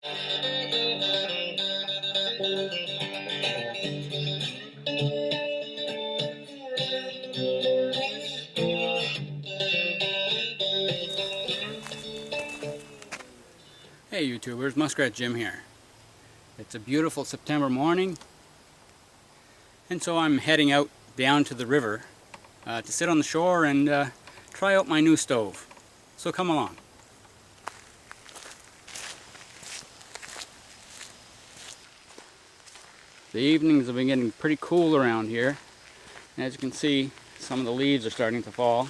Hey YouTubers, Muskrat Jim here. It's a beautiful September morning, and so I'm heading out down to the river to sit on the shore and try out my new stove. So come along. The evenings have been getting pretty cool around here, and as you can see, some of the leaves are starting to fall.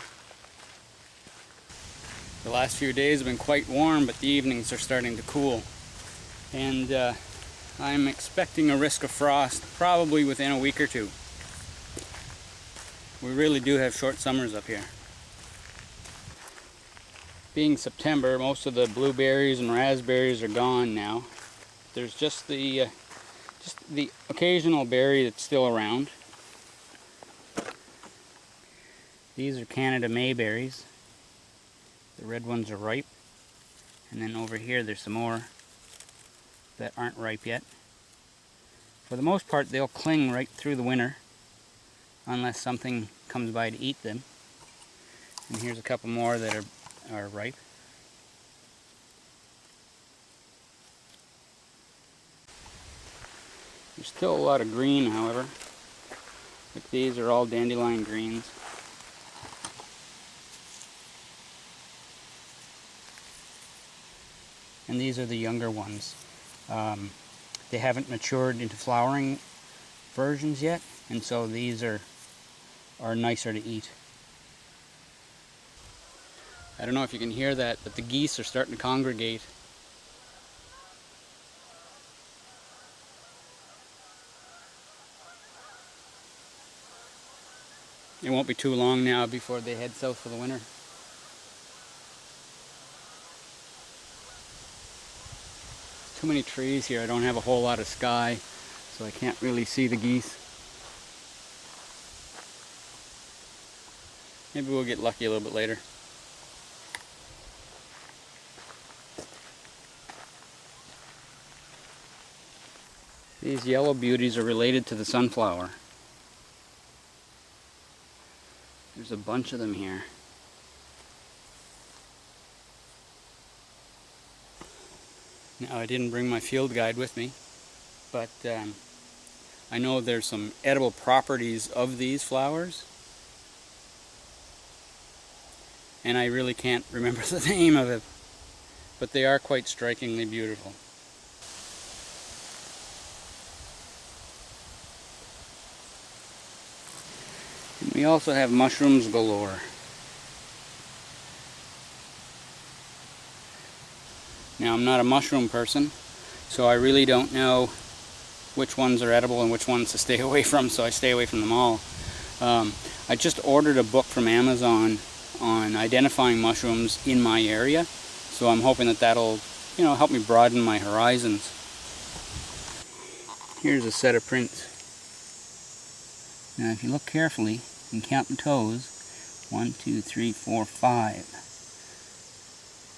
The last few days have been quite warm, but the evenings are starting to cool. And I'm expecting a risk of frost probably within a week or two. We really do have short summers up here. Being September, most of the blueberries and raspberries are gone now. There's just the occasional berry that's still around. These are Canada mayberries. The red ones are ripe, and then over here there's some more that aren't ripe yet. For the most part, they'll cling right through the winter unless something comes by to eat them. And here's a couple more that are ripe. There's still a lot of green, however. Like these are all dandelion greens. And these are the younger ones. They haven't matured into flowering versions yet, and so these are nicer to eat. I don't know if you can hear that, but the geese are starting to congregate. It won't be too long now before they head south for the winter. Too many trees here. I don't have a whole lot of sky, so I can't really see the geese. Maybe we'll get lucky a little bit later. These yellow beauties are related to the sunflower. There's a bunch of them here. Now, I didn't bring my field guide with me, but I know there's some edible properties of these flowers, and I really can't remember the name of it, but they are quite strikingly beautiful. And we also have mushrooms galore. Now, I'm not a mushroom person, so I really don't know which ones are edible and which ones to stay away from, so I stay away from them all. I just ordered a book from Amazon on identifying mushrooms in my area, so I'm hoping that that'll, help me broaden my horizons. Here's a set of prints. Now, if you look carefully and count the toes, 1, 2, 3, 4, 5.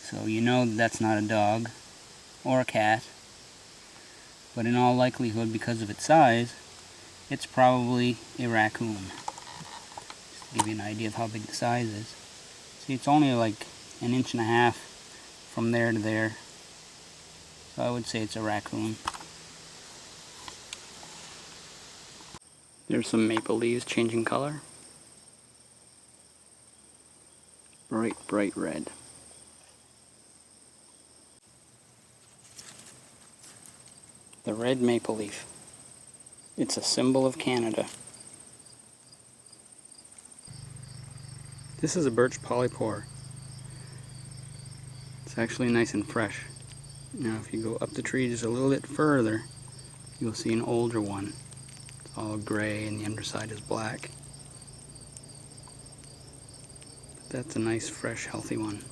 So you know that's not a dog or a cat, but in all likelihood, because of its size, it's probably a raccoon. Just to give you an idea of how big the size is. See, it's only like 1.5 inches from there to there, so I would say it's a raccoon. There's some maple leaves changing color. Bright, bright red. The red maple leaf. It's a symbol of Canada. This is a birch polypore. It's actually nice and fresh. Now if you go up the tree just a little bit further, you'll see an older one. It's all gray and the underside is black. But that's a nice, fresh, healthy one.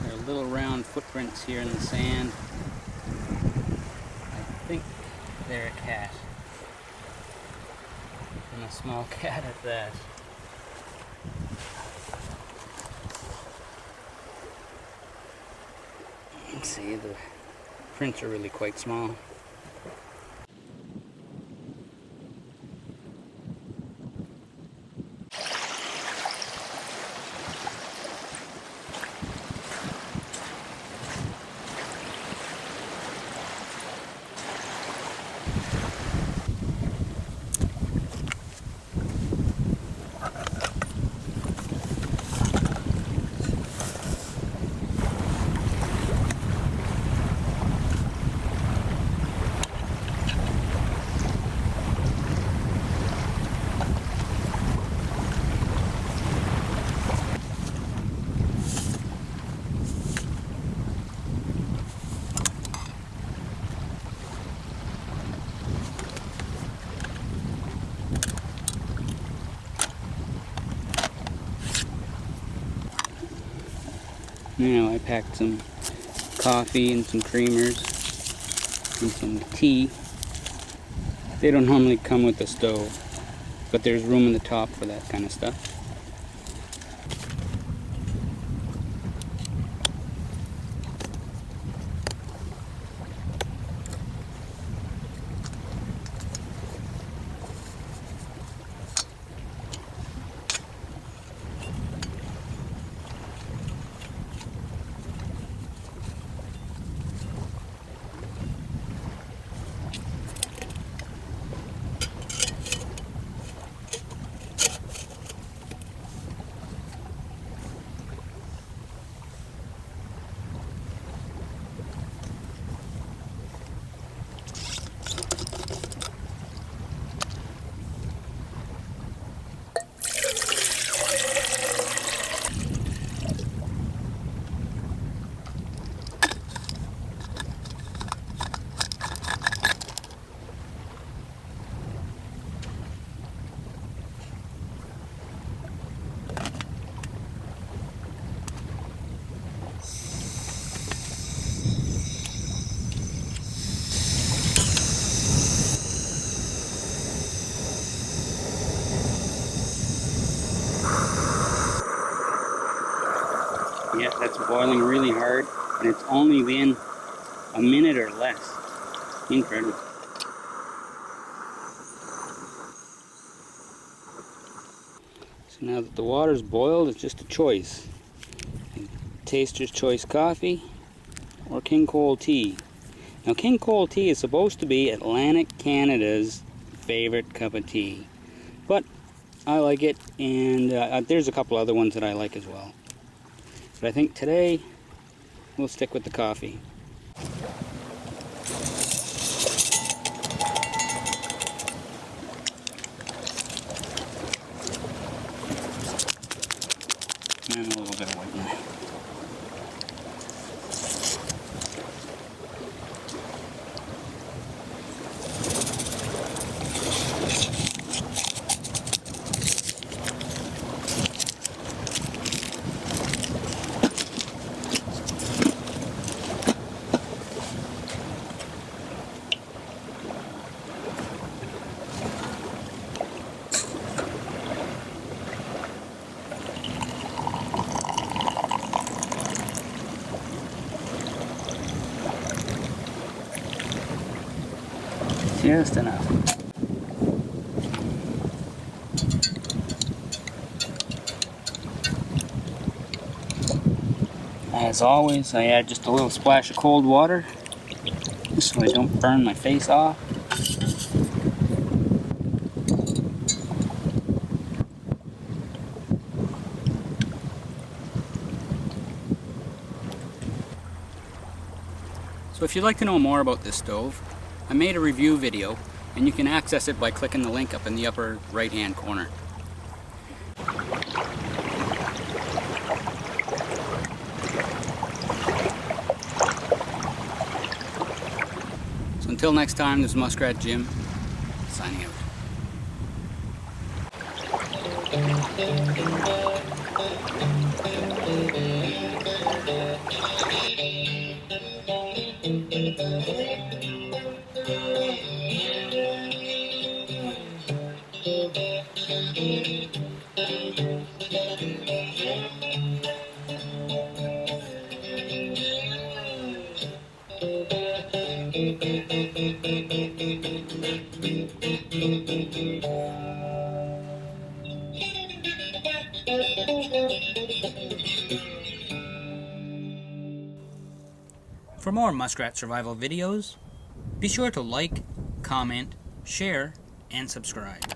There are little round footprints here in the sand. think they're a cat. And a small cat at that. You can see the prints are really quite small. Now I packed some coffee and some creamers and some tea. They don't normally come with the stove, but there's room in the top for that kind of stuff. Yeah, that's boiling really hard, and it's only been a minute or less. Incredible. So now that the water's boiled, it's just a choice. Taster's Choice coffee or King Cole tea. Now King Cole tea is supposed to be Atlantic Canada's favorite cup of tea, but I like it, and there's a couple other ones that I like as well. But I think today we'll stick with the coffee. And a little bit of white wine. Just enough. As always, I add just a little splash of cold water, just so I don't burn my face off. So if you'd like to know more about this stove, I made a review video, and you can access it by clicking the link up in the upper right hand corner. So until next time, this is Muskrat Jim, signing out. For more muskrat survival videos, be sure to like, comment, share, and subscribe.